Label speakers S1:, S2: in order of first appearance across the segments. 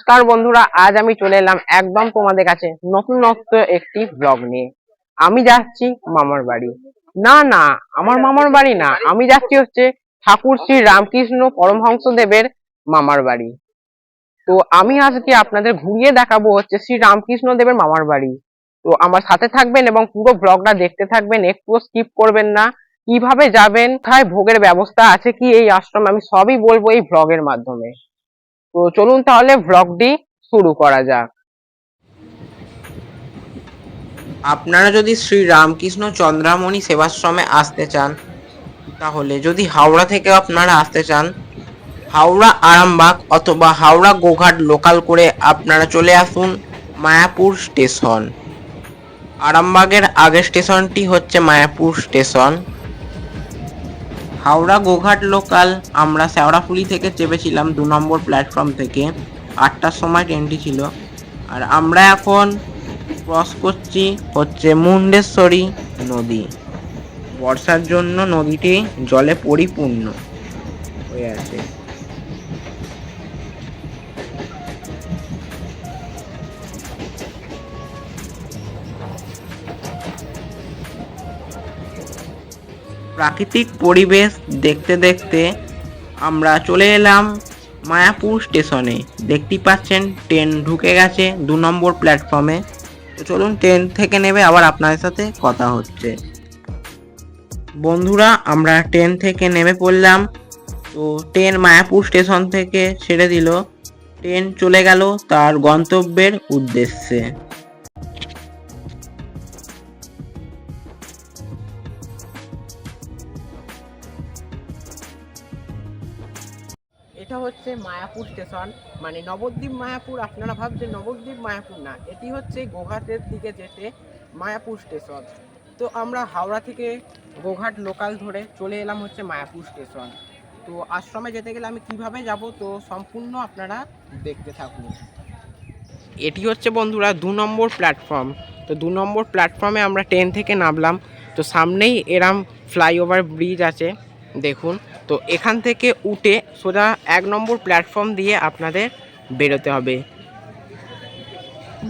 S1: নমস্কার বন্ধুরা, আজ আমি চলে এলাম একদম তোমাদের কাছে নতুনত্ব একটি ব্লগ নিয়ে। আমি যাচ্ছি মামার বাড়ি। না না, আমার মামার বাড়ি না, আমি যাচ্ছি হচ্ছে ঠাকুর শ্রী রামকৃষ্ণ পরমহংস দেবের মামার বাড়ি। তো আমি আজকে আপনাদের ঘুরিয়ে দেখাবো হচ্ছে শ্রী রামকৃষ্ণ দেবের মামার বাড়ি। তো আমার সাথে থাকবেন এবং পুরো ব্লগটা দেখতে থাকবেন, একটুও স্কিপ করবেন না। কিভাবে যাবেন, কোথায় ভোগের ব্যবস্থা আছে কি এই আশ্রমে, আমি সবই বলবো এই ব্লগের মাধ্যমে। তো চলুন তাহলে ব্লগটি শুরু করা যাক।
S2: আপনারা যদি শ্রী রামকৃষ্ণ চন্দ্রামণি সেবাশ্রমে আসতে চান, তাহলে যদি হাওড়া থেকে আপনারা আসতে চান, হাওড়া আরামবাগ অথবা হাওড়া গোঘাট লোকাল করে আপনারা চলে আসুন মায়াপুর স্টেশন। আরামবাগের আগের স্টেশনটি হচ্ছে মায়াপুর স্টেশন। হাওড়া গোঘাট লোকাল আমরা শেওড়াফুলি থেকে চেপেছিলাম 2 নম্বর প্ল্যাটফর্ম থেকে। 8টার সময় ট্রেনটি ছিল। আর আমরা এখন ক্রস করছি হচ্ছে মুন্ডেশ্বরী নদী। বর্ষার জন্য নদীটি জলে পরিপূর্ণ হয়ে আছে। প্রাকৃতিক পরিবেশ দেখতে দেখতে আমরা চলে এলাম মায়াপুর স্টেশনে। দেখতেই পাচ্ছেন ট্রেন ঢুকে গেছে 2 নম্বর প্ল্যাটফর্মে। তো চলুন ট্রেন থেকে নেবে আবার আপনাদের সাথে কথা হচ্ছে। বন্ধুরা, আমরা ট্রেন থেকে নেমে পড়লাম। তো ট্রেন মায়াপুর স্টেশন থেকে ছেড়ে দিল। ট্রেন চলে গেল তার গন্তব্যের উদ্দেশ্যে।
S1: এটা হচ্ছে মায়াপুর স্টেশন, মানে নবদ্বীপ মায়াপুর। আপনারা ভাবছেন নবদ্বীপ মায়াপুর, না, এটি হচ্ছে গোঘাটের দিকে যেতে মায়াপুর স্টেশন। তো আমরা হাওড়া থেকে গোঘাট লোকাল ধরে চলে এলাম হচ্ছে মায়াপুর স্টেশন। তো আশ্রমে যেতে গেলে আমি কিভাবে যাব, তো সম্পূর্ণ আপনারা দেখতে থাকুন। এটি হচ্ছে বন্ধুরা 2 নম্বর প্ল্যাটফর্ম। তো 2 নম্বর প্ল্যাটফর্মে আমরা ট্রেন থেকে নামলাম। তো সামনেই এরম ফ্লাইওভার ব্রিজ আছে, দেখুন। তো এখান থেকে উঠে সোজা 1 নম্বর প্ল্যাটফর্ম দিয়ে আপনাদের বেরোতে হবে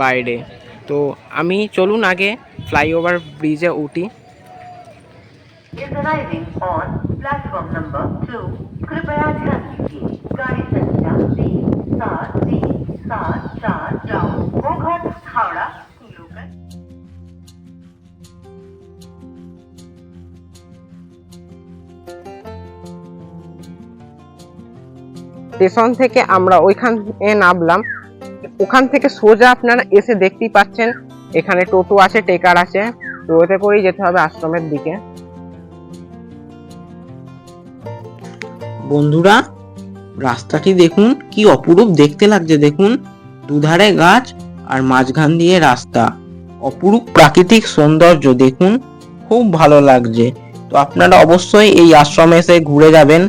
S1: বাইরে। তো আমি চলুন আগে ফ্লাইওভার ব্রিজে উঠি।
S3: is arriving on platform number 2. कृपया ध्यान दीजिए गाड़ी संख्या 3734 गोघाट हावड़ा लोकल।
S1: স্টেশন থেকে আমরা ওইখানে নামলাম। ওখান থেকে সোজা আপনারা এসে দেখতেই পাচ্ছেন এখানে টোটো আছে, টেকার আছে। তো ওতে করেই যেতে হবে আশ্রমের দিকে।
S2: বন্ধুরা, রাস্তাটি দেখুন কি অপরূপ দেখতে লাগছে। দেখুন, দুধারে গাছ আর মাঝখান দিয়ে রাস্তা। অপরূপ প্রাকৃতিক সৌন্দর্য দেখুন, খুব ভালো লাগছে। তো আপনারা অবশ্যই এই আশ্রমে এসে ঘুরে যাবেন।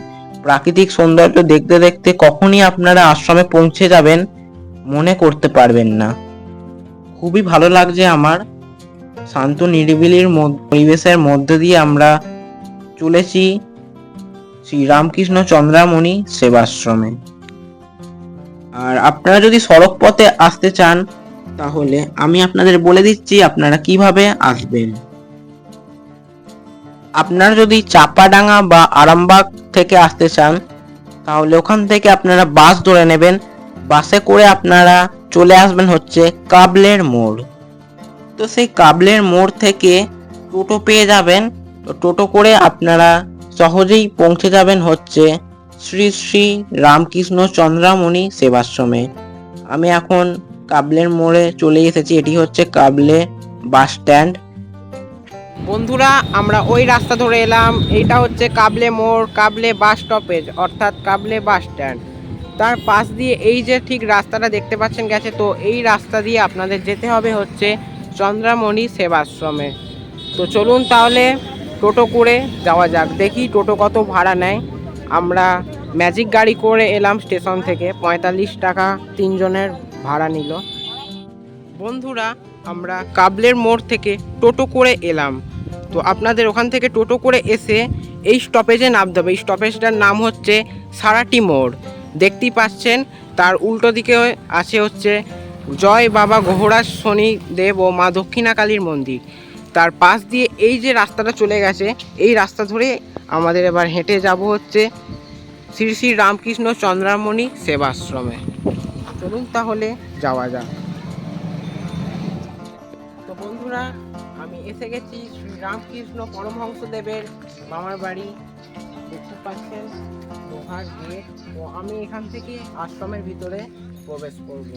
S2: প্রাকৃতিক সৌন্দর্য দেখতে দেখতে কখনই আপনারা আশ্রমে পৌঁছে যাবেন মনে করতে পারবেন না। খুবই ভালো লাগছে আমার। শান্ত নিরিবিলির পরিবেশের মধ্যে দিয়ে আমরা চলেছি শ্রী রামকৃষ্ণ চন্দ্রামণি সেবাশ্রমে। আর আপনারা যদি সড়ক পথে আসতে চান, তাহলে আমি আপনাদের বলে দিচ্ছি আপনারা কিভাবে আসবেন। আপনারা যদি চাপাডাঙ্গা বা আরামবাগ থেকে আসতে চান, তাহলে ওখান থেকে আপনারা বাস ধরে নেবেন। বাসে করে আপনারা চলে আসবেন হচ্ছে কাবলের মোড়। তো সেই কাবলের মোড় থেকে টোটো পেয়ে যাবেন। তো টোটো করে আপনারা সহজেই পৌঁছে যাবেন হচ্ছে শ্রী শ্রী রামকৃষ্ণ চন্দ্রামণি সেবাশ্রমে। আমি এখন কাবলের মোড়ে চলে এসেছি। এটি হচ্ছে কাবলে বাস স্ট্যান্ড।
S1: বন্ধুরা, আমরা ওই রাস্তা ধরে এলাম। এইটা হচ্ছে কাবলে মোড়, কাবলে বাস স্টপেজ, অর্থাৎ কাবলে বাস স্ট্যান্ড। তার পাশ দিয়ে এই যে ঠিক রাস্তাটা দেখতে পাচ্ছেন গেছে, তো এই রাস্তা দিয়ে আপনাদের যেতে হবে হচ্ছে চন্দ্রামণি সেবাশ্রমে। তো চলুন তাহলে টোটো করে যাওয়া যাক, দেখি টোটো কত ভাড়া নেয়। আমরা ম্যাজিক গাড়ি করে এলাম স্টেশন থেকে, 45 টাকা 3 জনের ভাড়া নিল। বন্ধুরা, আমরা কাবলের মোড় থেকে টোটো করে এলাম। তো আপনাদের ওখান থেকে টোটো করে এসে এই স্টপেজে নামতে হবে। এই স্টপেজটার নাম হচ্ছে সারাটি মোড়। দেখতেই পাচ্ছেন তার উল্টো দিকে আছে হচ্ছে জয় বাবা গোহরাজ শনিদেব ও মা দক্ষিণাকালীর মন্দির। তার পাশ দিয়ে এই যে রাস্তাটা চলে গেছে, এই রাস্তা ধরে আমাদের এবার হেঁটে যাব হচ্ছে শ্রী শ্রী রামকৃষ্ণ চন্দ্রামণি সেবাশ্রমে। চলুন তাহলে যাওয়া যাক। তো বন্ধুরা, আমি এসে গেছি শ্রী রামকৃষ্ণ পরমহংসদেবের মামার বাড়ি। দেখতে পাচ্ছেন লোহার গেট। তো আমি এখান থেকে আশ্রমের ভিতরে প্রবেশ করব।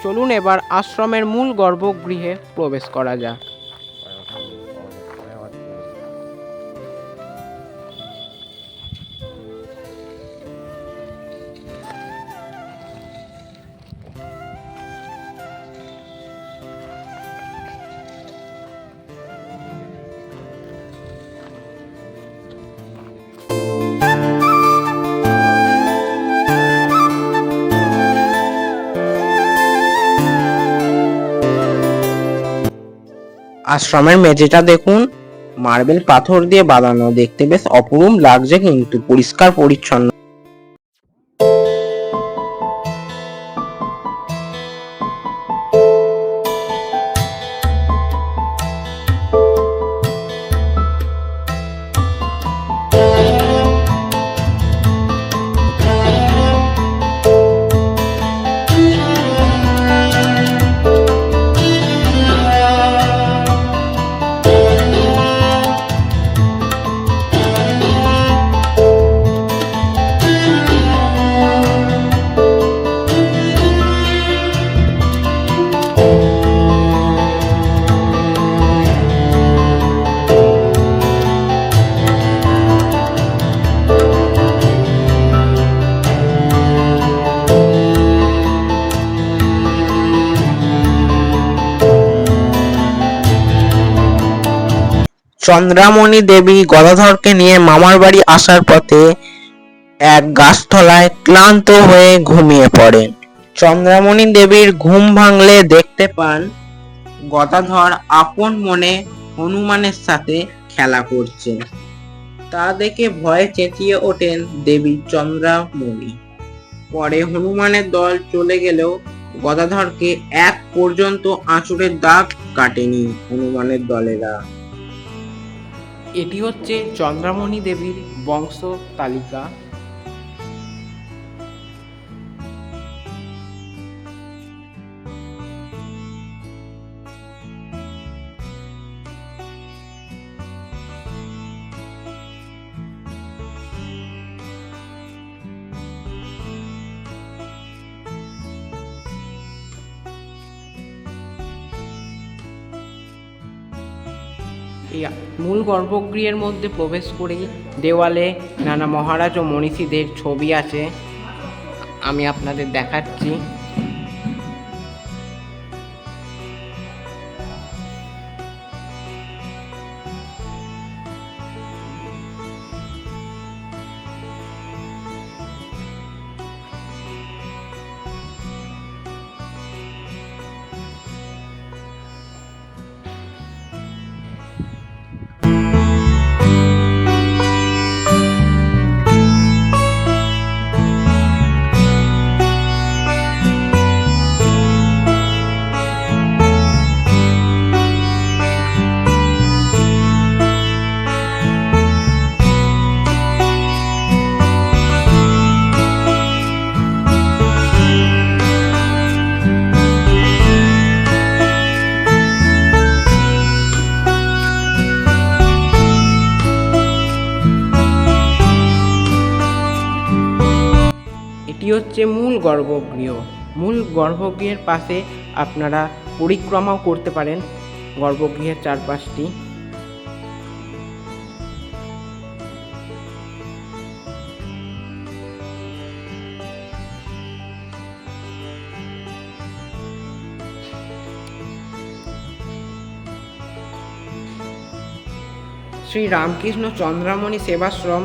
S1: চলুন এবার আশ্রমের মূল গর্ভগৃহে প্রবেশ করা যাক।
S2: আশ্রমের মেঝেটা দেখুন, মার্বেল পাথর দিয়ে বাঁধানো, দেখতে বেশ অপরূপ লাগছে, কিন্তু পরিষ্কার পরিচ্ছন্ন। চন্দ্রামণি দেবী গদাধরকে নিয়ে মামার বাড়ি আসার পথে এক গাছতলায় ক্লান্ত হয়ে ঘুমিয়ে পড়েন। চন্দ্রামণি দেবীর ঘুম ভাঙলে দেখতে পান গদাধর আপন মনে হনুমানের সাথে খেলা করছে। তা দেখে ভয়ে চেঁচিয়ে ওঠেন দেবী চন্দ্রামণি। পরে হনুমানের দল চলে গেলেও গদাধরকে এক পর্যন্ত আঁচড়ের দাগ কাটেনি হনুমানের দলেরা।
S1: এটি হচ্ছে চন্দ্রামণি দেবীর বংশ তালিকা। এই মূল গর্ভগৃহের মধ্যে প্রবেশ করেই দেওয়ালে নানা মহারাজ ও মনীষীদের ছবি আছে, আমি আপনাদের দেখাচ্ছি। এটি হচ্ছে মূল গর্ভগৃহ। মূল গর্ভগৃহের পাশে আপনারা পরিক্রমাও করতে পারেন গর্ভগৃহের চারপাশটি। শ্রী রামকৃষ্ণ চন্দ্রামণি সেবাশ্রম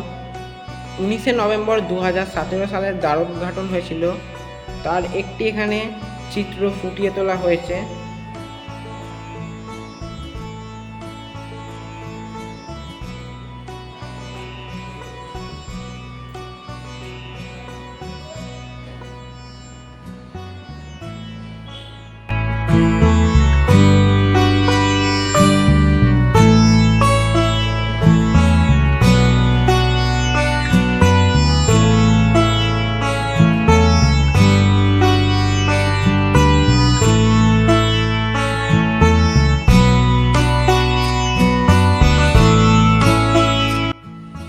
S1: 19 নভেম্বর 2017 সালের দ্বারোদ্ঘাটন হয়েছিল। তার একটি এখানে চিত্র ফুটিয়ে তোলা হয়েছে।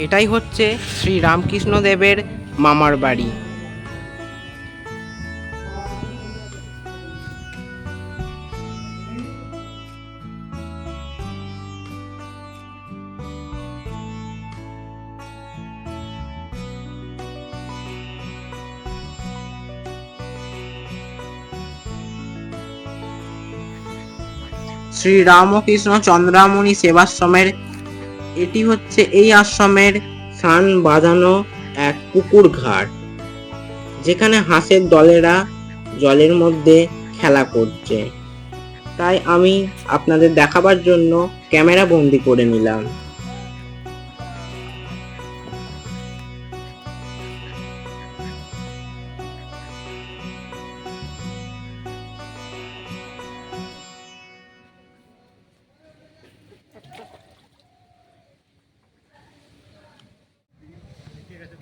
S1: এটাই হচ্ছে শ্রী রামকৃষ্ণ দেবের মামার বাড়ি।
S2: শ্রী রামকৃষ্ণ চন্দ্রামণি সেবাশ্রমের এটি হচ্ছে এই আশ্রমের স্নান বাঁধানো এক পুকুর ঘাট, যেখানে হাঁসের দলেরা জলের মধ্যে খেলা করছে। তাই আমি আপনাদের দেখাবার জন্য ক্যামেরা বন্দি করে নিলাম।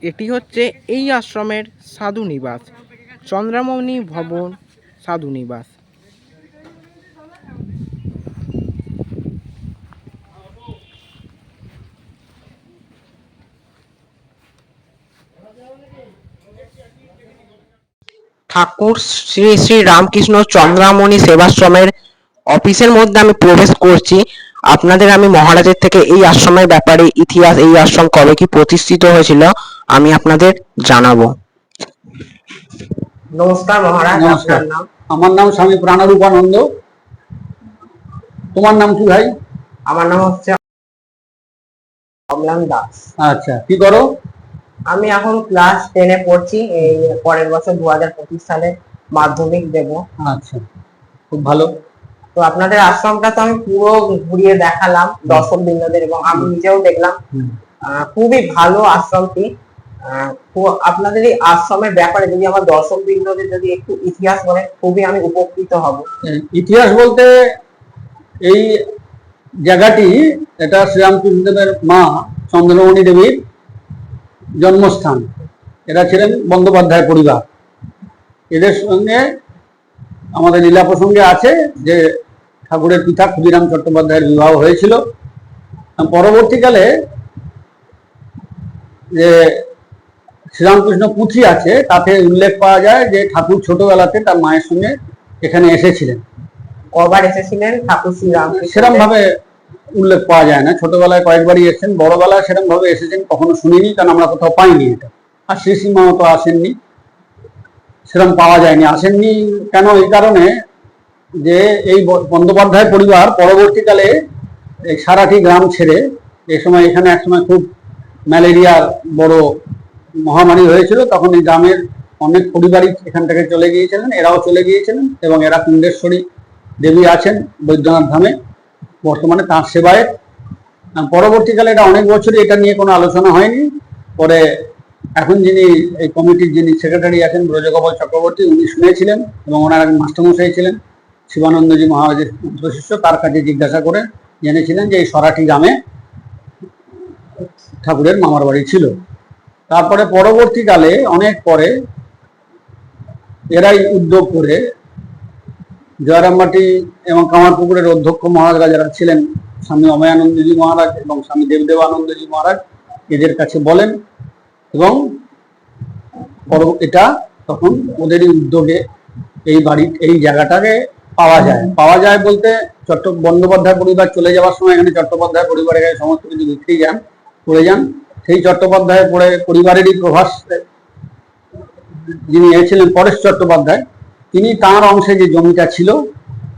S1: এটি হচ্ছে এই আশ্রমের সাধু নিবাস, চন্দ্রামণি ভবন সাধু নিবাস।
S2: ঠাকুর শ্রী শ্রী রামকৃষ্ণ চন্দ্রামণি সেবাশ্রমের অফিসের মধ্যে আমি প্রবেশ করছি। আপনাদের আমি মহারাজের থেকে এই আশ্রমের ব্যাপারে ইতিহাস, এই আশ্রম কবে কি প্রতিষ্ঠিত হয়েছিল আমি আপনাদের জানাবো। নমস্কার মহারাজ।
S4: নমস্কার।
S2: আপনার নাম?
S4: আমার নাম স্বামী প্রাণরূপানন্দ। তোমার নাম কি ভাই?
S2: আমার নাম হচ্ছে
S1: অম্লান দাস।
S4: আচ্ছা, কি করো?
S1: আমি এখন ক্লাস 10-এ পড়ছি। এই পরের বছর 2025 সালে মাধ্যমিক দেব।
S4: আচ্ছা, খুব ভালো।
S1: তো আপনাদের আশ্রমটা তো আমি পুরো ঘুরিয়ে দেখালাম দর্শক বৃন্দদের, এবং আমি নিজেও দেখলাম। খুবই ভালো আশ্রমটি। আপনাদের এই আশ্রমের ব্যাপারে যদি আমার দর্শক বৃন্দদের যদি একটু ইতিহাস বলেন, খুবই আমি উপকৃত হব।
S4: ইতিহাস বলতে এই জায়গাটি, এটা শ্রীরামকৃষ্ণদেবের মা চন্দ্রমণি দেবীর জন্মস্থান। এরা ছিলেন বন্দ্যোপাধ্যায় পরিবার। এদের সঙ্গে আমাদের লীলা প্রসঙ্গে আছে যে ঠাকুরের পিতা ক্ষুদিরাম চট্টোপাধ্যায়ের বিবাহ হয়েছিল। পরবর্তীকালে যে শ্রীরামকৃষ্ণ পুঁথি আছে তাতে উল্লেখ পাওয়া যায় যে ঠাকুর ছোটবেলাতে তার মায়ের সঙ্গে এখানে এসেছিলেন।
S1: কবার এসেছিলেন ঠাকুর শ্রীরামকৃষ্ণ?
S4: সেরকম ভাবে উল্লেখ পাওয়া যায় না। ছোটবেলায় কয়েকবারই এসেছেন, বড়বেলায় সেরকম ভাবে এসেছেন কখনো শুনিনি, কারণ আমরা কোথাও পাইনি এটা। আর শ্রীশ্রীমাও তো আসেননি, সেরকম পাওয়া যায়নি। আসেননি কেন? এই কারণে যে এই বন্দ্যোপাধ্যায় পরিবার পরবর্তীকালে এই সারাটি গ্রাম ছেড়ে, এই সময় এখানে একসময় খুব ম্যালেরিয়ার বড় মহামারী হয়েছিল, তখন এই গ্রামের অনেক পরিবারই এখান থেকে চলে গিয়েছিলেন, এরাও চলে গিয়েছিলেন, এবং এরা কুণ্ডেশ্বরী দেবী আছেন বৈদ্যনাথ ধামে, বর্তমানে তাঁর সেবায়। পরবর্তীকালে এটা অনেক বছরই এটা নিয়ে কোনো আলোচনা হয়নি। পরে এখন যিনি এই কমিটির যিনি সেক্রেটারি আছেন ব্রজগোপাল চক্রবর্তী, উনি শুনেছিলেন, এবং ওনার এক মাস্টারমশাই ছিলেন শিবানন্দজি মহারাজের শিষ্য, তার কাছে জিজ্ঞাসা করে জেনেছিলেন যে এই সরাটি গ্রামে ঠাকুরের মামার বাড়ি ছিল। তারপরে পরবর্তীকালে অনেক পরে এরাই উদ্যোগ করে জয়রামবাটি এবং কামারপুকুরের অধ্যক্ষ মহারাজরা যারা ছিলেন, স্বামী অভয়ানন্দজি মহারাজ এবং স্বামী দেবদেবানন্দজি মহারাজ, এদের কাছে বলেন, এবং এটা তখন ওদেরই উদ্যোগে এই এই জায়গাটাকে পাওয়া যায় বলতে বন্দ্যোপাধ্যায় পরিবার চলে যাওয়ার সময় এখানে চট্টোপাধ্যায় পরিবারের সমস্ত কিছু বিক্রি করে যান। সেই চট্টোপাধ্যায় পরিবারেরই প্রভাস যিনি ছিলেন পরেশ চট্টোপাধ্যায়, তিনি তাঁর অংশে যে জমিটা ছিল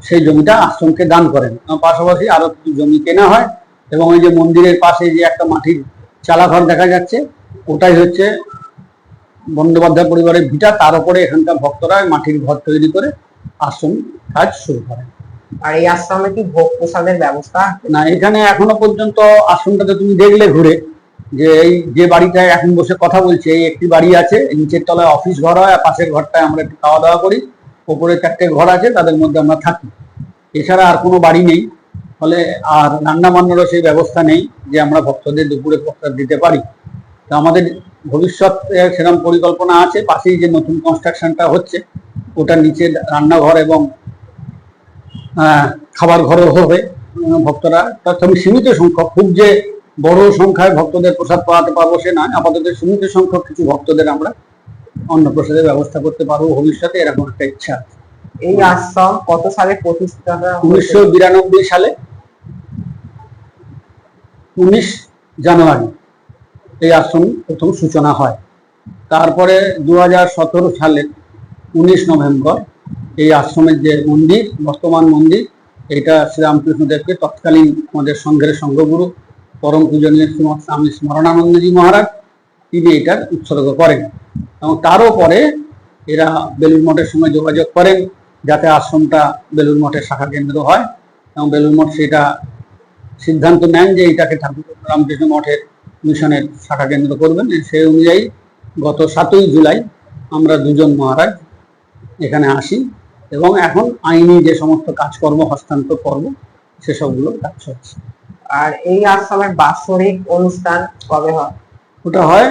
S4: সেই জমিটা আশ্রমকে দান করেন। পাশাপাশি আরো কিছু জমি কেনা হয়, এবং ওই যে মন্দিরের পাশে যে একটা মাটির চালাঘর দেখা যাচ্ছে, ওটাই হচ্ছে বন্দ্যোপাধ্যায় পরিবারের ভিটা। তার উপরে এখানকার ভক্তরা মাটির ঘর তৈরি করে আশ্রম কাজ শুরু করেন।
S1: আর এই আশ্রমে কি ভোগ প্রসাদের ব্যবস্থা?
S4: না, এখানে এখনো পর্যন্ত আশ্রমটাতে তুমি দেখলে ঘুরে যে এই যে বাড়িটায় এখন বসে কথা বলছি, এই একটি বাড়ি আছে, নিচের তলায় অফিস ঘর হয়, আর পাশের ঘরটায় আমরা একটু খাওয়া দাওয়া করি, ওপরে 4টে ঘর আছে, তাদের মধ্যে আমরা থাকি। এছাড়া আর কোনো বাড়ি নেই, ফলে আর রান্না বান্নারও সেই ব্যবস্থা নেই যে আমরা ভক্তদের দুপুরে প্রসাদ দিতে পারি। তো আমাদের ভবিষ্যৎ সেরকম পরিকল্পনা আছে, পাশেই যে নতুন কনস্ট্রাকশনটা হচ্ছে ওটার নিচে রান্নাঘর এবং খাবার ঘরও হবে। ভক্তরা তবে সীমিত সংখ্যক, খুব যে বড় সংখ্যায় ভক্তদের প্রসাদ পাওয়াতে পারবো সে নয়, আপাতত সীমিত সংখ্যক কিছু ভক্তদের আমরা অন্ন প্রসাদের ব্যবস্থা করতে পারবো ভবিষ্যতে, এরকম একটা ইচ্ছা আছে।
S1: এই আশ্রম কত সালে প্রতিষ্ঠা?
S4: 1992 সালে 19 জানুয়ারি এই আশ্রম প্রথম সূচনা হয়। তারপরে 2017 সালের 19 নভেম্বর এই আশ্রমের যে মন্দির, বর্তমান মন্দির, এটা শ্রীরামকৃষ্ণদেবকে তৎকালীন আমাদের সংঘের সংঘগুরু পরম পূজনীয় স্বামী স্মরণানন্দজি মহারাজ, তিনি এটার উৎসর্গ করেন। এবং তারও পরে এরা বেলুড় মঠের সঙ্গে যোগাযোগ করেন যাতে আশ্রমটা বেলুড় মঠের শাখা কেন্দ্র হয়, এবং বেলুড় মঠ সেটা সিদ্ধান্ত নেন যে এটাকে ঠাকুর রামকৃষ্ণ মঠের মিশনের শাখা কেন্দ্র করবেন। সেই অনুযায়ী গত 7ই জুলাই আমরা দুজন মহারাজ এখানে আসি, এবং এখন আইনি যে সমস্ত কাজকর্ম হস্তান্তর করব সেসবগুলো কাজ হচ্ছে।
S1: আর এই আশ্রমের বাৎসরিক অনুষ্ঠান কবে হয়?
S4: ওটা হয়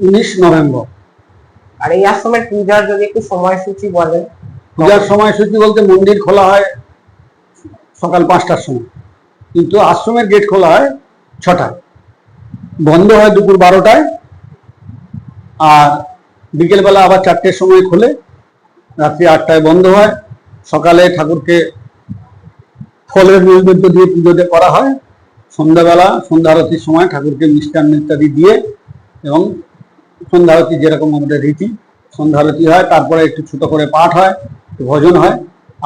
S4: 19 নভেম্বর।
S1: আর এই আশ্রমের পূজার যদি একটু সময়সূচি বলেন।
S4: পূজার সময়সূচি বলতে মন্দির খোলা হয় সকাল 5টার সময়, কিন্তু আশ্রমের গেট খোলা হয় 6টায়, বন্ধ হয় দুপুর 12টায়, আর বিকেলবেলা আবার 4টের সময় খোলে, রাত্রি 8টায় বন্ধ হয়। সকালে ঠাকুরকে ফলের নৈবেদ্য দিয়ে পুজোতে করা হয়, সন্ধ্যাবেলা সন্ধ্যা আরতির সময় ঠাকুরকে মিষ্টান্ন ইত্যাদি দিয়ে, এবং সন্ধ্যা আরতি যেরকম আমাদের রীতি সন্ধ্যা আরতি হয়, তারপরে একটু ছোট করে পাঠ হয়, ভজন হয়,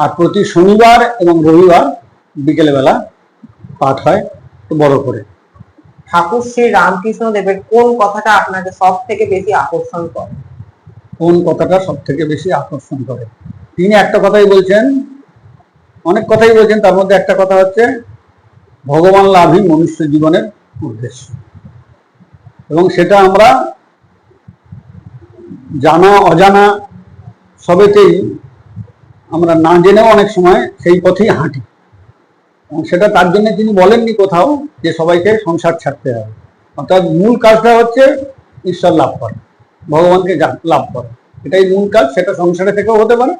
S4: আর প্রতি শনিবার এবং রবিবার বিকেলবেলা পাঠ হয় একটু বড় করে।
S2: ঠাকুর শ্রী রামকৃষ্ণ দেবের কোন কথাটা আপনাকে সব থেকে বেশি আকর্ষণ করে?
S4: কোন কথাটা সব থেকে বেশি আকর্ষণ করে? তিনি একটা কথাই বলছেন, অনেক কথাই বলছেন, তার মধ্যে একটা কথা হচ্ছে ভগবান লাভই মনুষ্য জীবনের উদ্দেশ্য। এবং সেটা আমরা জানা অজানা সবেতেই আমরা না জেনেও অনেক সময় সেই পথেই হাঁটি। এবং সেটা তার জন্য তিনি বলেননি কোথাও যে সবাইকে সংসার ছাড়তে হবে, অর্থাৎ মূল কাজটা হচ্ছে ঈশ্বর লাভ করা, ভগবানকে লাভ করা, এটাই মূল কাজ। সেটা সংসারে থেকেও হতে পারে,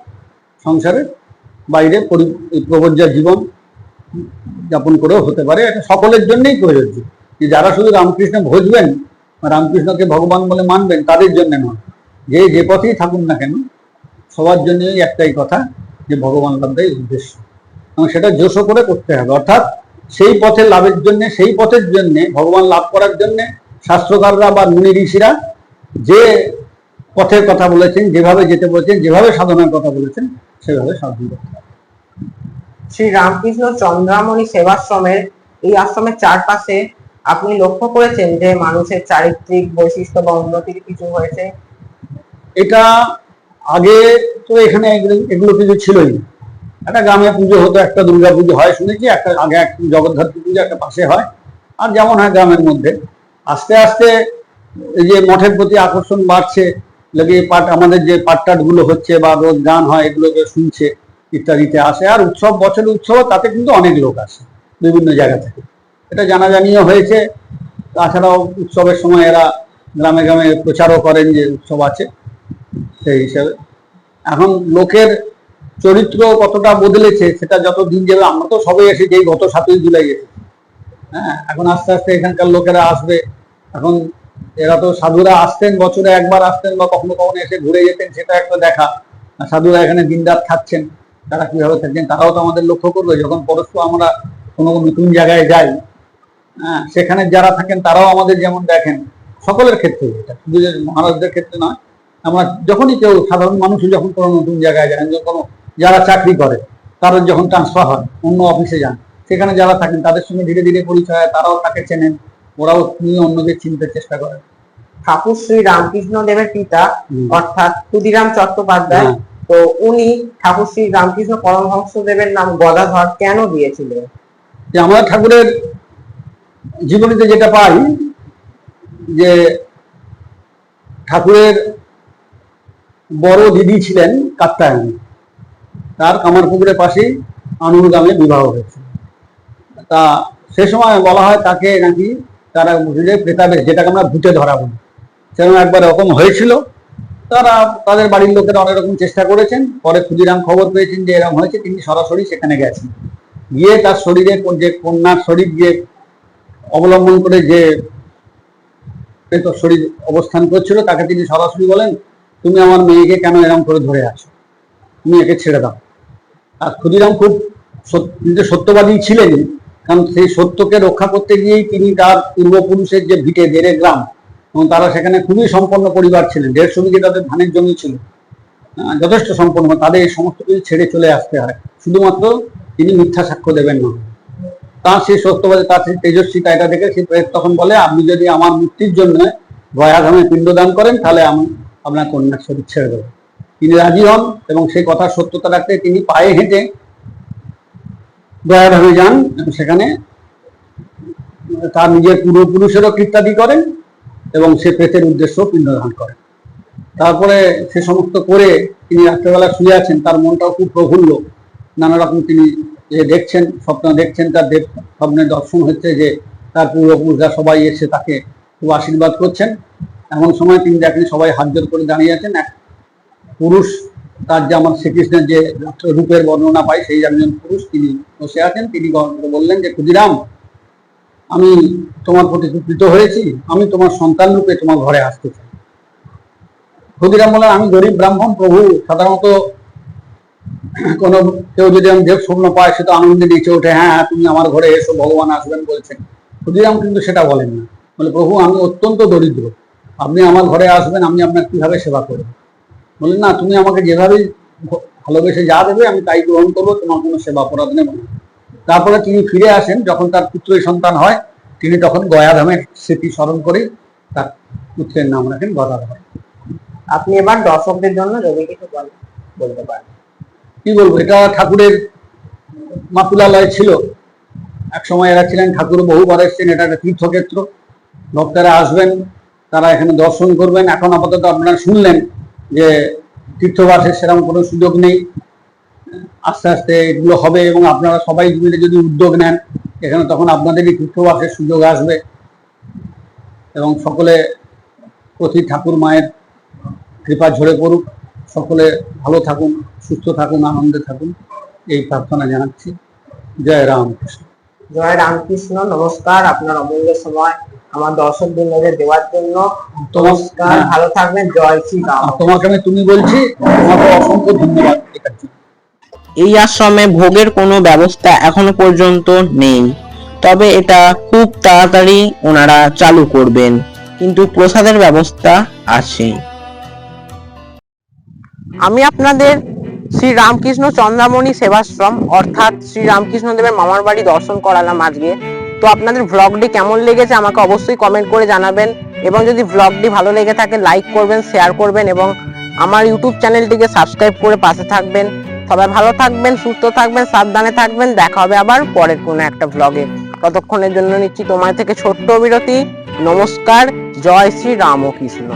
S4: সংসারের বাইরে প্রবজ্জা জীবন যাপন করেও হতে পারে। এটা সকলের জন্যই প্রযোজ্য, যে যারা শুধু রামকৃষ্ণ ভজবেন, রামকৃষ্ণকে ভগবান বলে মানবেন, তাদের জন্য নয়, যে পথেই থাকুন না কেন সবার জন্যই একটাই কথা, যে ভগবান লাভটাই উদ্দেশ্য। এবং সেটা জোশ করে করতে হবে, অর্থাৎ সেই পথে লাভের জন্য, সেই পথের জন্য, ভগবান লাভ করার জন্য শাস্ত্রকাররা বা মুনি ঋষিরা যে পথের কথা বলেছেন, যেভাবে যেতে বলেছেন, যেভাবে সাধনার কথা বলেছেন, সেভাবে সাধন করতে হবে।
S2: শ্রী রামকৃষ্ণ চন্দ্রামণি সেবাশ্রমের এই আশ্রমের চারপাশে আপনি লক্ষ্য করেছেন যে মানুষের চারিত্রিক বৈশিষ্ট্য বা উন্নতির কিছু হয়েছে?
S4: এটা আগে তো এখানে এগুলো কিছু ছিলই না। একটা গ্রামে পুজো হতো, একটা দুর্গা পুজো হয় শুনেছি, একটা আগে একটা জগদ্ধাত্রী পুজো একটা পাশে হয়, আর যেমন হয় গ্রামের মধ্যে। আস্তে আস্তে এই যে মঠের প্রতি আকর্ষণ বাড়ছে, লাগে পাঠ, আমাদের যে পাঠটাট গুলো হচ্ছে বা রোজ গান হয়, এগুলোকে শুনছে, ইত্যাদিতে আসে। আর উৎসব, বছরের উৎসব, তাতে কিন্তু অনেক লোক আসে বিভিন্ন জায়গা থেকে, এটা জানাজানিও হয়েছে। তাছাড়াও উৎসবের সময় এরা গ্রামে গ্রামে প্রচারও করেন যে উৎসব আছে। সেই হিসাবে এখন লোকের চরিত্র কতটা বদলেছে সেটা যত দিন যাবে, আমরা তো সবাই এসেছি এই গত 7ই জুলাই এসেছি, হ্যাঁ, এখন আস্তে আস্তে এখানকার লোকেরা আসবে। এখন এরা তো সাধুরা আসতেন, বছরে একবার আসতেন বা কখনো কখনো এসে ঘুরে যেতেন, সেটা একটা দেখা। আর সাধুরা এখানে দিনরাত থাকছেন, তারা কিভাবে থাকছেন তারাও তো আমাদের লক্ষ্য করবে। যখন পরস্পর আমরা কোনো নতুন জায়গায় যাই, হ্যাঁ, সেখানে যারা থাকেন তারাও আমাদের যেমন দেখেন, সকলের ক্ষেত্রে, এটা শুধু যে মহারাজদের ক্ষেত্রে নয়, আমরা যখনই কেউ সাধারণ মানুষ যখন কোনো নতুন জায়গায় যান, কোনো যারা চাকরি করে তাদের যখন ট্রান্সফার হয়, অন্য অফিসে যান, সেখানে যারা থাকেন তাদের সঙ্গে ধীরে ধীরে পরিচয় হয়, তারাও তাকে চেনেন, ওরাও নিয়ে অন্যদের চিনতে চেষ্টা করেন।
S2: ঠাকুর শ্রী রামকৃষ্ণ দেবের পিতা অর্থাৎ ক্ষুদিরাম চট্টোপাধ্যায়, তো উনি ঠাকুর শ্রী রামকৃষ্ণ পরমহংস দেবের নাম গদাধর কেন দিয়েছিলেন?
S4: যে আমরা ঠাকুরের জীবনীতে যেটা পাই, যে ঠাকুরের বড় দিদি ছিলেন কাত্যায়নী, তার কামারপুকুরের পাশেই আনুর গ্রামে বিবাহ হয়েছে। তা সে সময় বলা হয় তাকে নাকি তারা বুঝলে প্রেতাবেশ, যেটাকে আমরা ভূতে ধরা বলি, সেরকম একবার এরকম হয়েছিল। তারা তাদের বাড়ির লোকেরা অনেক রকম চেষ্টা করেছেন, পরে ক্ষুদিরাম খবর পেয়েছেন যে এরকম হয়েছে, তিনি সরাসরি সেখানে গেছেন, গিয়ে তার শরীরে যে কন্যার শরীর যে অবলম্বন করে যে শরীর অবস্থান করছিল, তাকে তিনি সরাসরি বলেন, তুমি আমার মেয়েকে কেন এরকম করে ধরে আছো, তুমি একে ছেড়ে দাও। আর ক্ষুদিরাম খুব সত্যবাদী ছিলেন, কারণ সেই সত্যকে রক্ষা করতে গিয়েই তিনি তার পূর্বপুরুষের যে ভিটে দেড়ে গ্রাম, এবং তারা সেখানে খুবই সম্পন্ন পরিবার ছিলেন, 150 বিঘে তাদের ধানের জমি ছিল, যথেষ্ট সম্পন্ন, তাদের এই সমস্ত কিছু ছেড়ে চলে আসতে হয়, শুধুমাত্র তিনি মিথ্যা সাক্ষ্য দেবেন না। তার সেই সত্যবাদী, তার সেই তেজস্বিতা, এটা দেখে সেই প্রেত তখন বলে, আপনি যদি আমার মুক্তির জন্য গয়াধামে পিণ্ডদান করেন, তাহলে আমি আপনার কন্যার শরীর ছেড়ে দেবো। তিনি রাজি হন, এবং সেই কথার সত্যতা রাখতে তিনি পায়ে হেঁটে গয়াধামে যান, সেখানে তার নিজের পূর্বপুরুষেরও কীর্তাদি করেন, এবং সে প্রেতের উদ্দেশ্য পিণ্ডদান করেন। তারপরে সে সমস্ত করে তিনি রাত্রেবেলা শুয়ে আছেন, তার মনটাও খুব প্রফুল্ল, নানা রকম তিনি দেখছেন, স্বপ্ন দেখছেন, তার স্বপ্নের দর্শন হচ্ছে যে তার পূর্বপুরুষরা সবাই এসে তাকে খুব আশীর্বাদ করছেন। এমন সময় তিনি দেখেন সবাই হাত জোর করে দাঁড়িয়ে আছেন, এক পুরুষ, তার যে আমার শ্রীকৃষ্ণের যে রূপের বর্ণনা পাই, সেই একজন পুরুষ তিনি বসে আছেন। তিনি বললেন যে ক্ষুদিরাম, আমি তোমার প্রতি কৃত হয়েছি, আমি তোমার সন্তান রূপে তোমার ঘরে আসতে চাই। ক্ষুদিরাম বললেন, আমি গরিব ব্রাহ্মণ প্রভু, সাধারণত কোনো কেউ যদি আমি দেব স্বপ্ন পায়, সে তো আনন্দে নিচে ওঠে, হ্যাঁ তুমি আমার ঘরে এসো, ভগবান আসবেন বলছেন। ক্ষুদিরাম কিন্তু সেটা বলেন না, বলে প্রভু আমি অত্যন্ত দরিদ্র, আপনি আমার ঘরে আসবেন, আমি আপনার কিভাবে সেবা করব? বললেন না, তুমি আমাকে যেভাবে ভালোবেসে যা দেবে আমি তাই গ্রহণ করবো, তোমার কোনো সেবা অপরাধ নেব না। তারপরে তিনি ফিরে আসেন, যখন তার পুত্র সন্তান হয়, তিনি তখন গয়াধামের স্মৃতি স্মরণ করে তার পুত্রের নাম রাখেন গদাধর।
S2: আপনি এবার দর্শকদের জন্য যদি কিছু বলতে পারেন।
S4: কি বলবো, এটা ঠাকুরের মাতুলালয় ছিল এক সময়, এরা ছিলেন ঠাকুর বহুবার এসেছেন, এটা একটা তীর্থক্ষেত্র, ভক্তরা আসবেন, তারা এখানে দর্শন করবেন। এখন আপাতত আপনারা শুনলেন যে তীর্থবাসের সেরকম কোনো সুযোগ নেই, আস্তে আস্তে এগুলো হবে এবং আপনারা সবাই মিলে যদি উদ্যোগ নেন এখানে তখন আপনাদেরই তীর্থবাসের সুযোগ আসবে। এবং সকলে প্রতি ঠাকুর মায়ের কৃপা ঝরে পড়ুক, সকলে ভালো থাকুন, সুস্থ থাকুন, আনন্দে থাকুন, এই প্রার্থনা জানাচ্ছি। জয় রামকৃষ্ণ।
S2: জয় রামকৃষ্ণ। নমস্কার, আপনার অমূল্য সময় আমার দর্শক বৃন্দদের দেওয়ার জন্য নমস্কার, ভালো থাকবেন। জয় শ্রী রাম।
S4: তোমাকে আমি তুমি বলছি, তোমাকে অসংখ্য ধন্যবাদ।
S2: এই আশ্রমে ভোগের কোনো ব্যবস্থা এখনো পর্যন্ত নেই, তবে এটা খুব তাড়াতাড়ি ওনারা চালু করবেন, কিন্তু প্রসাদের ব্যবস্থা আছে। আমি আপনাদের শ্রী রামকৃষ্ণ চন্দ্রামণি সেবাশ্রম অর্থাৎ শ্রী রামকৃষ্ণ দেবের মামার বাড়ি দর্শন করালাম আজকে। তো আপনাদের ভ্লগটি কেমন লেগেছে আমাকে অবশ্যই কমেন্ট করে জানাবেন, এবং যদি ভ্লগটি ভালো লেগে থাকে লাইক করবেন, শেয়ার করবেন এবং আমার ইউটিউব চ্যানেলটিকে সাবস্ক্রাইব করে পাশে থাকবেন। সবাই ভালো থাকবেন, সুস্থ থাকবেন, সাবধানে থাকবেন। দেখা হবে আবার পরের কোনো একটা ভ্লগে। ততক্ষণের জন্য নিচ্ছি তোমার থেকে ছোট্ট বিরতি। নমস্কার, জয় শ্রী রামকৃষ্ণ।